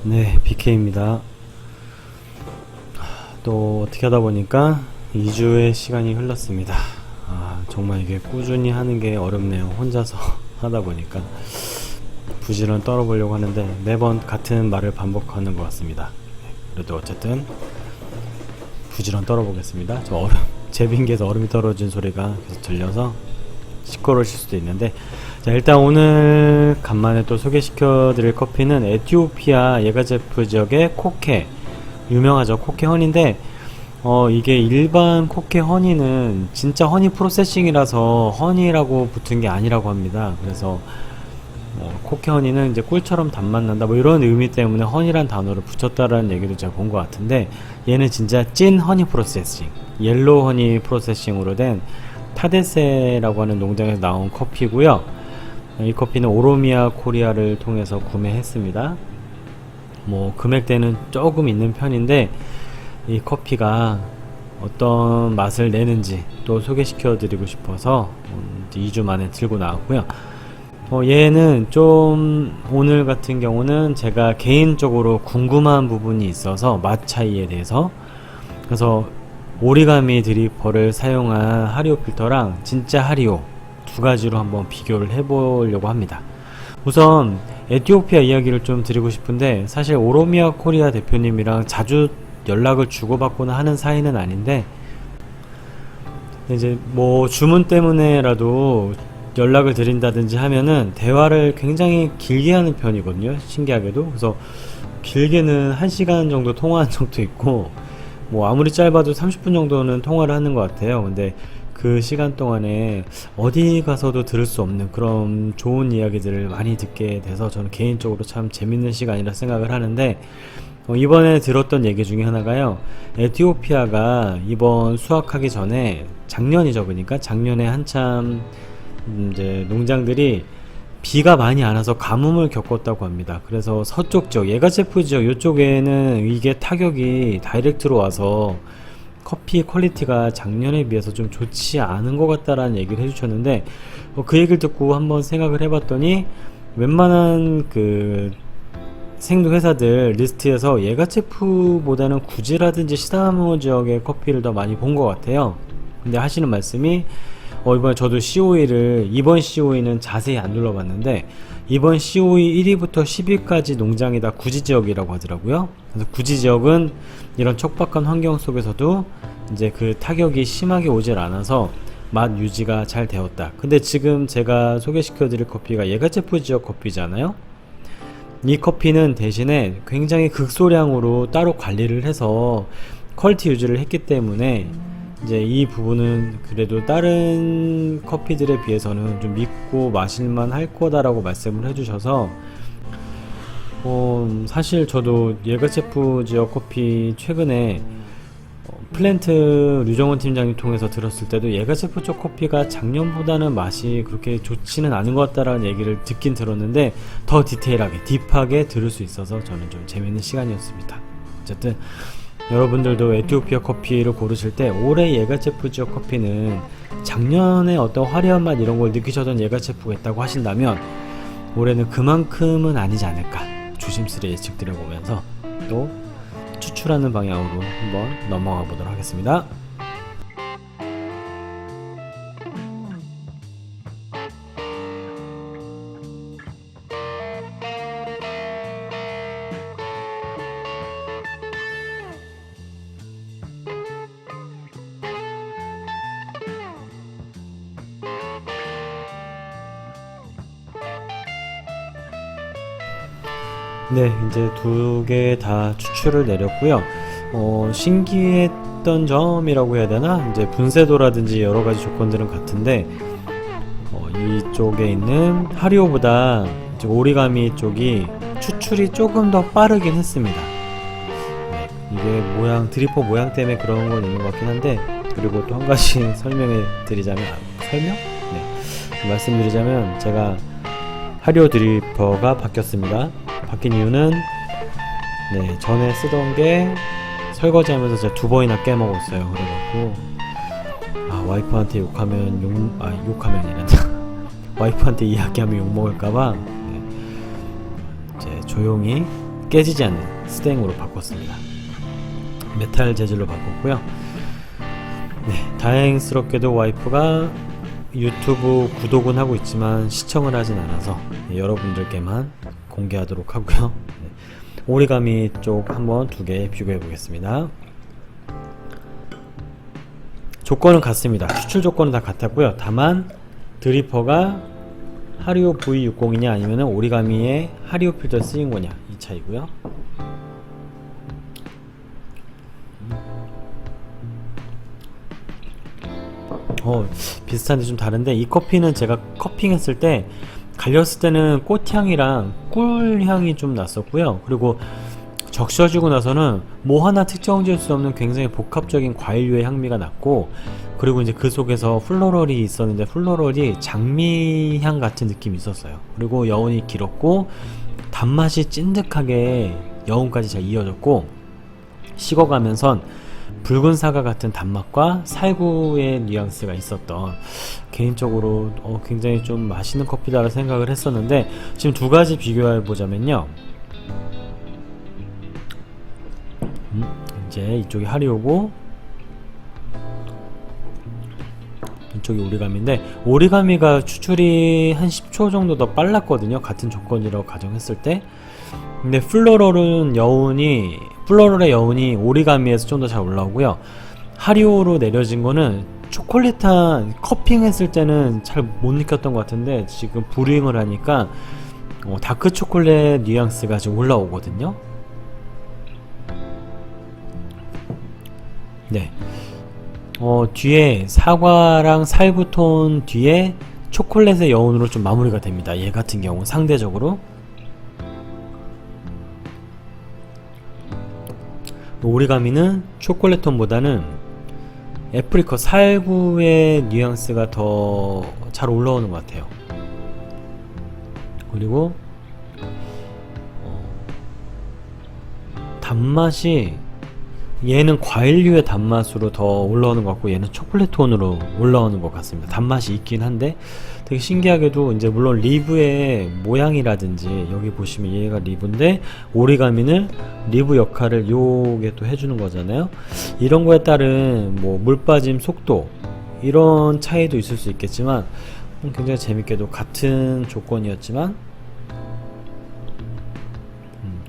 네, BK입니다. 또 어떻게 하다 보니까 2주의 시간이 흘렀습니다. 정말 이게 꾸준히 하는 게 어렵네요. 혼자서 하다 보니까 부지런 떨어보려고 하는데 매번 같은 말을 반복하는 것 같습니다. 그래도 어쨌든 부지런 떨어보겠습니다. 제 빙기에서 얼음이 떨어진 소리가 계속 들려서 시끄러우실 수도 있는데, 자, 일단 오늘 간만에 또 소개시켜 드릴 커피는 에티오피아 예가제프 지역의 코케, 유명하죠. 코케 허니인데 이게 일반 코케 허니는 진짜 허니 프로세싱이라서 허니라고 붙은 게 아니라고 합니다. 그래서 코케 허니는 이제 꿀처럼 단맛 난다 뭐 이런 의미 때문에 허니란 단어를 붙였다라는 얘기도 제가 본 것 같은데, 얘는 진짜 찐 허니 프로세싱, 옐로우 허니 프로세싱으로 된 타데세라고 하는 농장에서 나온 커피고요. 이 커피는 오로미아 코리아를 통해서 구매했습니다. 뭐 금액대는 조금 있는 편인데 이 커피가 어떤 맛을 내는지 또 소개시켜 드리고 싶어서 2주 만에 들고 나왔고요. 얘는 좀 오늘 같은 경우는 제가 개인적으로 궁금한 부분이 있어서 맛 차이에 대해서, 그래서 오리가미 드리퍼를 사용한 하리오 필터랑 진짜 하리오 두 가지로 한번 비교를 해보려고 합니다. 우선 에티오피아 이야기를 좀 드리고 싶은데, 사실 오로미아 코리아 대표님이랑 자주 연락을 주고받거나 하는 사이는 아닌데, 이제 뭐 주문 때문에라도 연락을 드린다든지 하면은 대화를 굉장히 길게 하는 편이거든요. 신기하게도. 그래서 길게는 1시간 정도 통화한 적도 있고, 뭐 아무리 짧아도 30분 정도는 통화를 하는 것 같아요. 근데 그 시간 동안에 어디 가서도 들을 수 없는 그런 좋은 이야기들을 많이 듣게 돼서 저는 개인적으로 참 재밌는 시간이라 생각을 하는데, 이번에 들었던 얘기 중에 하나가요, 에티오피아가 이번 수확하기 전에, 작년이죠. 그러니까 작년에 한참 이제 농장들이 비가 많이 안 와서 가뭄을 겪었다고 합니다. 그래서 서쪽 지역, 예가제프 지역 이쪽에는 이게 타격이 다이렉트로 와서 커피 퀄리티가 작년에 비해서 좀 좋지 않은 것 같다라는 얘기를 해주셨는데, 그 얘기를 듣고 한번 생각을 해봤더니 웬만한 그 생두 회사들 리스트에서 예가체프보다는 구지라든지 시다모 지역의 커피를 더 많이 본 것 같아요. 근데 하시는 말씀이, 이번에 저도 COE를, 이번 COE는 자세히 안 눌러봤는데 이번 COE 1위부터 10위까지 농장이 다 구지 지역이라고 하더라고요. 그래서 구지 지역은 이런 척박한 환경 속에서도 이제 그 타격이 심하게 오질 않아서 맛 유지가 잘 되었다. 근데 지금 제가 소개시켜 드릴 커피가 예가체프 지역 커피잖아요. 이 커피는 대신에 굉장히 극소량으로 따로 관리를 해서 퀄리티 유지를 했기 때문에 이제 이 부분은 그래도 다른 커피들에 비해서는 좀 믿고 마실만 할 거다라고 말씀을 해주셔서, 사실 저도 예가체프 지역 커피 최근에 플랜트 류정원 팀장님 통해서 들었을 때도 예가체프 쪽 커피가 작년보다는 맛이 그렇게 좋지는 않은 것 같다라는 얘기를 듣긴 들었는데, 더 디테일하게 딥하게 들을 수 있어서 저는 좀 재밌는 시간이었습니다. 어쨌든 여러분들도 에티오피아 커피를 고르실 때 올해 예가체프 지역 커피는 작년에 어떤 화려한 맛 이런 걸 느끼셨던 예가체프가 있다고 하신다면 올해는 그만큼은 아니지 않을까 조심스레 예측 드려보면서 또 추출하는 방향으로 한번 넘어가 보도록 하겠습니다. 네, 이제 두 개 다 추출을 내렸고요. 신기했던 점이라고 해야 되나? 이제 분쇄도라든지 여러 가지 조건들은 같은데, 이쪽에 있는 하리오보다 이제 오리가미 쪽이 추출이 조금 더 빠르긴 했습니다. 네, 이게 드리퍼 모양 때문에 그런 건 있는 것 같긴 한데, 그리고 또 한 가지 설명해 드리자면, 네, 말씀드리자면 제가 하리오 드리퍼가 바뀌었습니다. 바뀐 이유는, 네, 전에 쓰던 게 설거지 하면서 제가 2번이나 깨먹었어요. 그래갖고 와이프한테 욕하면이란다. 와이프한테 이야기하면 욕먹을까봐, 네, 이제 조용히 깨지지 않는 스탱으로 바꿨습니다. 메탈 재질로 바꿨고요. 네, 다행스럽게도 와이프가 유튜브 구독은 하고 있지만 시청을 하진 않아서 여러분들께만 공개하도록 하고요. 네, 오리가미 쪽 한번 두 개 비교해 보겠습니다. 조건은 같습니다. 수출 조건은 다 같았고요. 다만 드리퍼가 하리오 V60이냐 아니면 오리가미의 하리오 필터 쓰인 거냐 이 차이고요. 비슷한데 좀 다른데, 이 커피는 제가 커핑했을 때 갈렸을 때는 꽃향이랑 꿀향이 좀 났었고요. 그리고 적셔지고 나서는 뭐 하나 특정 지을 수 없는 굉장히 복합적인 과일류의 향미가 났고, 그리고 이제 그 속에서 플로럴이 있었는데 플로럴이 장미향 같은 느낌이 있었어요. 그리고 여운이 길었고 단맛이 찐득하게 여운까지 잘 이어졌고, 식어가면선 붉은 사과 같은 단맛과 살구의 뉘앙스가 있었던, 개인적으로 굉장히 좀 맛있는 커피다라고 생각을 했었는데, 지금 두 가지 비교해 보자면요, 이제 이쪽이 하리오고 이쪽이 오리가미인데, 오리가미가 추출이 한 10초 정도 더 빨랐거든요, 같은 조건이라고 가정했을 때. 근데 플로럴의 여운이 오리가미에서 좀 더 잘 올라오고요. 하리오로 내려진 거는 초콜릿한, 커핑했을 때는 잘 못 느꼈던 것 같은데 지금 브루잉을 하니까 다크 초콜릿 뉘앙스가 지금 올라오거든요. 네. 뒤에 사과랑 살구톤 뒤에 초콜릿의 여운으로 좀 마무리가 됩니다. 얘 같은 경우 상대적으로. 오리가미는 초콜릿 톤보다는 애프리컷 살구의 뉘앙스가 더 잘 올라오는 것 같아요. 그리고 단맛이, 얘는 과일류의 단맛으로 더 올라오는 것 같고 얘는 초콜릿 톤으로 올라오는 것 같습니다. 단맛이 있긴 한데 되게 신기하게도, 이제 물론 리브의 모양이라든지, 여기 보시면 얘가 리브인데 오리가미는 리브 역할을 요게 또 해주는 거잖아요. 이런 거에 따른 뭐 물빠짐 속도, 이런 차이도 있을 수 있겠지만 굉장히 재밌게도 같은 조건이었지만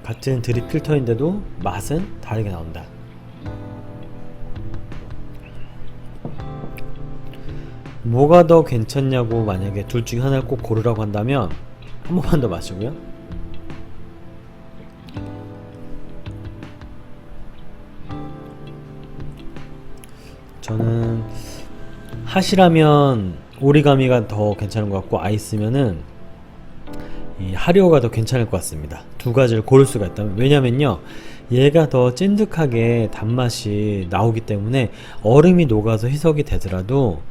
같은 드립 필터인데도 맛은 다르게 나온다. 뭐가 더 괜찮냐고 만약에 둘 중에 하나를 꼭 고르라고 한다면 한 번만 더 마시고요. 저는 핫이라면 오리가미가 더 괜찮은 것 같고, 아이스면은 이 하리오가 더 괜찮을 것 같습니다. 두 가지를 고를 수가 있다면. 왜냐면요, 얘가 더 찐득하게 단맛이 나오기 때문에 얼음이 녹아서 희석이 되더라도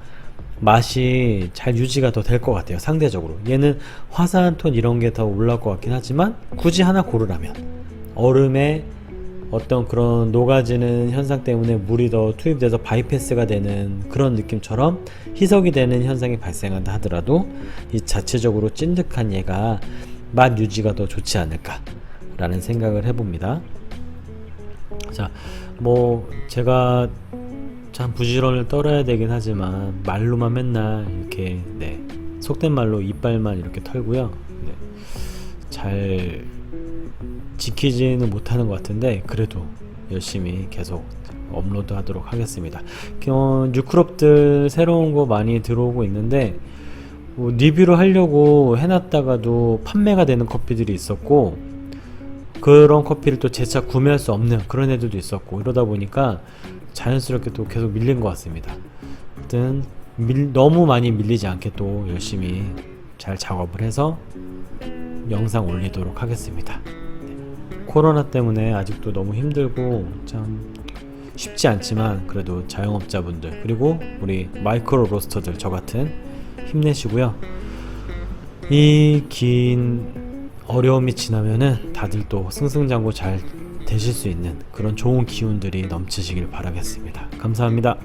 맛이 잘 유지가 더 될 것 같아요. 상대적으로 얘는 화사한 톤 이런 게 더 올라올 것 같긴 하지만, 굳이 하나 고르라면 얼음에 어떤 그런 녹아지는 현상 때문에 물이 더 투입돼서 바이패스가 되는 그런 느낌처럼 희석이 되는 현상이 발생한다 하더라도 이 자체적으로 찐득한 얘가 맛 유지가 더 좋지 않을까 라는 생각을 해봅니다. 자, 뭐 제가 참 부지런을 떨어야 되긴 하지만 말로만 맨날 이렇게, 네, 속된 말로 이빨만 이렇게 털고요. 네, 잘 지키지는 못하는 것 같은데 그래도 열심히 계속 업로드 하도록 하겠습니다. 뉴크롭들 새로운 거 많이 들어오고 있는데 리뷰를 하려고 해놨다가도 판매가 되는 커피들이 있었고, 그런 커피를 또 재차 구매할 수 없는 그런 애들도 있었고, 이러다 보니까 자연스럽게 또 계속 밀린 것 같습니다. 하여튼 너무 많이 밀리지 않게 또 열심히 잘 작업을 해서 영상 올리도록 하겠습니다. 코로나 때문에 아직도 너무 힘들고 참 쉽지 않지만, 그래도 자영업자분들 그리고 우리 마이크로 로스터들 저같은 힘내시고요. 이 긴 어려움이 지나면은 다들 또 승승장구 잘 되실 수 있는 그런 좋은 기운들이 넘치시길 바라겠습니다. 감사합니다.